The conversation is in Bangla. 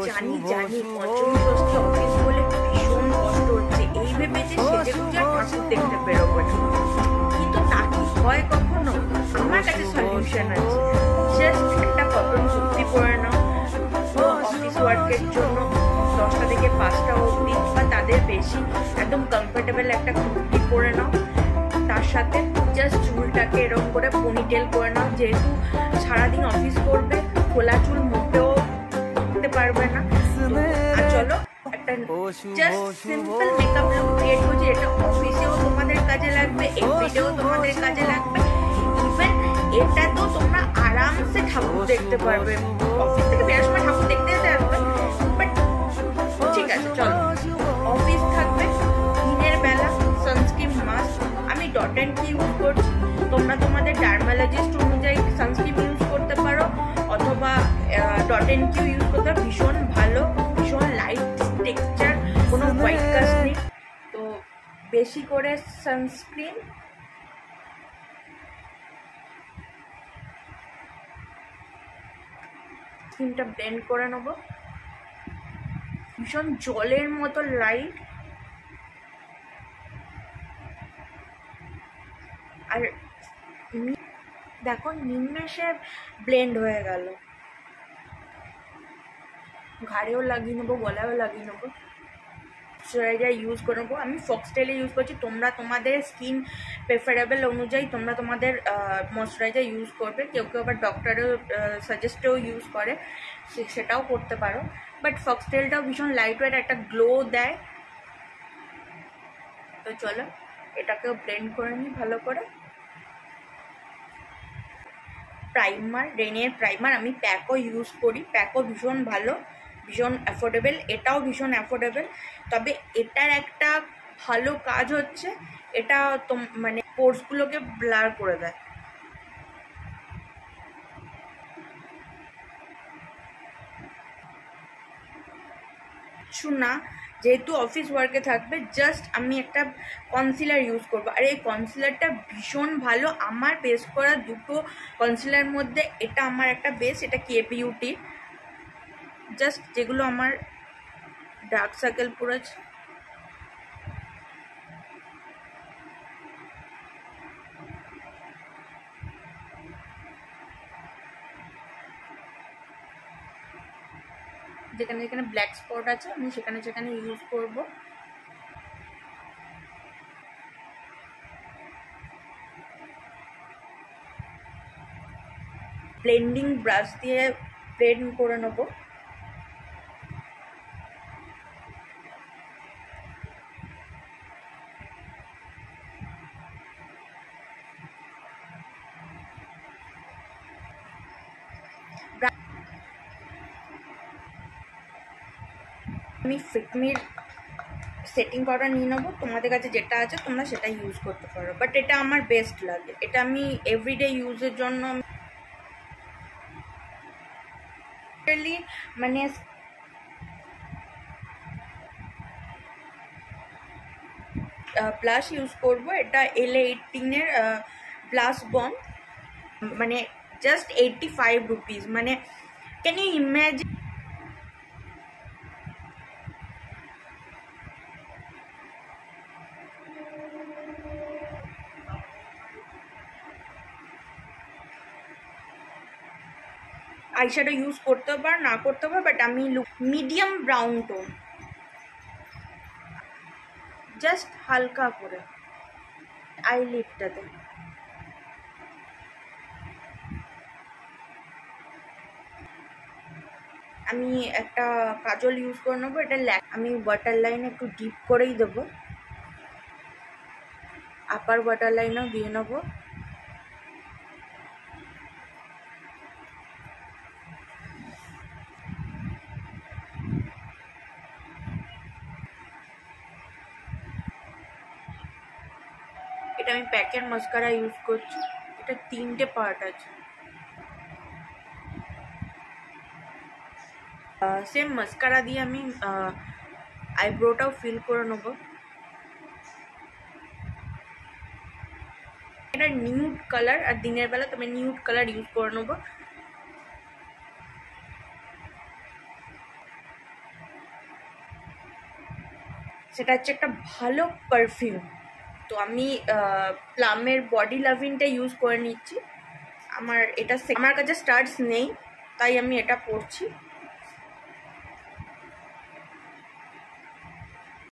জানি জানি পঞ্চমী ষষ্ঠী অফিস বলে ভীষণ কষ্ট হচ্ছে, এই ভেবে যে সেজে গুজে ঠাকুর দেখতে বেরোবো না, কিন্তু তা কি হয় কখনো? আমার কাছে সলিউশন আছে। জাস্ট একটা কটন কুর্তি পরে নাও, অফিস ওয়ার্কের জন্য 10টা থেকে 5টা অবধি বা তাদের বেশি, একদম কমফোর্টেবল একটা কুর্তি পরে নাও, তার সাথে জাস্ট চুলটাকে এরকম করে পনিটেল করে নাও, যেহেতু সারাদিন অফিস করবে, খোলা চুল মুখেও করতে পারবে না। আর চলো একটা just simple makeup look create করছি, এটা অফিসেও তোমাদের কাজে লাগবে, এভরিডেও তোমাদের কাজে লাগবে। ইভেন এটা তো তোমরা আরামসে ঠাকুর দেখতে পারবে, অফিস থেকে বেরোর সময় ঠাকুর দেখতে যেতে আসবে, বাট ঠিক আছে চলো। অফিস থাকবে, দিনের বেলা সানস্ক্রিন মাস্ক, আমি ডট অ্যান্ড কি ইউজ করছি, তোমরা তোমাদের ডার্মালজিস্ট অনুযায়ী সানস্ক্রিন ইউজ করতে পারো, অথবা ডট অ্যান্ড কিউ ইউজ করতে পারো, ভীষণ ভালো, ভীষণ লাইট টেক্সচার, কোনো হোয়াইট কাস্ট নেই। তো বেশি করে সানস্ক্রিন, স্কিনটা ব্লেন্ড করে নেবো, ভীষণ জলের মতো লাইট। আর দেখো নিমেষে ব্লেন্ড হয়ে গেল, ঘাড়েও লাগিয়ে নেবো, গলায়ও লাগিয়ে নেবো, ময়শ্চারাইজার ইউজ করে নেবো। আমি ফক্সটেলে ইউজ করছি, তোমরা তোমাদের স্কিন প্রেফারেবল অনুযায়ী তোমরা তোমাদের ময়শ্চারাইজার ইউজ করবে, কেউ কেউ আবার ডক্টরেও সাজেস্টেও ইউজ করে, সেটাও করতে পারো, বাট ফক্সটেলটাও ভীষণ লাইট ওয়েট, একটা গ্লো দেয়। তো চলো এটাকেও ব্লেন্ড করে নিই ভালো করে। প্রাইমার, রেনের প্রাইমার, আমি প্যাকও ইউজ করি, প্যাকও ভীষণ ভালো, ভীষণ অ্যাফোর্ডেবল, এটাও ভীষণ অ্যাফোর্ডেবল। তবে এটার একটা ভালো কাজ হচ্ছে, এটা মানে পোর্সগুলোকে ব্লার করে দেয়। না, যেহেতু অফিস ওয়ার্কে থাকবে, জাস্ট আমি একটা কনসিলার ইউজ করবো, আর এই কনসিলারটা ভীষণ ভালো, আমার বেস করা দুটো কনসিলার মধ্যে এটা আমার একটা বেস, এটা কে বিউটি, জাস্ট যেগুলো আমার ডার্ক সার্কেল পড়েছে, যেখানে যেখানে ব্ল্যাক স্পট আছে আমি সেখানে সেখানে ইউজ করব। ব্লেন্ডিং ব্রাশ দিয়ে ব্লেন্ড করে নেব। আমি ফিটমির সেটিং পাউডার নিয়ে নেবো, তোমাদের কাছে যেটা আছে তোমরা সেটা ইউজ করতে পারো, বাট এটা আমার বেস্ট লাগে, এটা আমি এভরিডে ইউজের জন্য মানে ব্লাশ ইউজ করব, এটা LA18-এর ব্লাশ বম, মানে জাস্ট 85 রুপিস, মানে can you imagine. Eyeshadow use করতে পার, না করতে পার, বাট আমি মিডিয়াম ব্রাউন টোন, জাস্ট হালকা করে আইলিডটাতে। আমি একটা কাজল ইউজ করে নেবো, এটা আমি ওয়াটার লাইনে একটু ডিপ করেই দেবো, আপার ওয়াটার লাইনেও দিয়ে নেবো। এটা আমি প্যাকের মাস্কারা ইউজ করছি, এটা 3টে পার্ট আছে। সেম মাস্কারা দিয়ে আমি আইব্রোটাও ফিল করে নেব। এটা নিউড কালার, আর দিনের বেলা তো আমি নিউড কালার ইউজ করে নেব। সেটা হচ্ছে একটা ভালো পারফিউম। তো আমি প্লামের বডি লাভিংটা ইউজ করে নিচ্ছি। আমার কাছে স্টাডস নেই, তাই আমি এটা পরছি।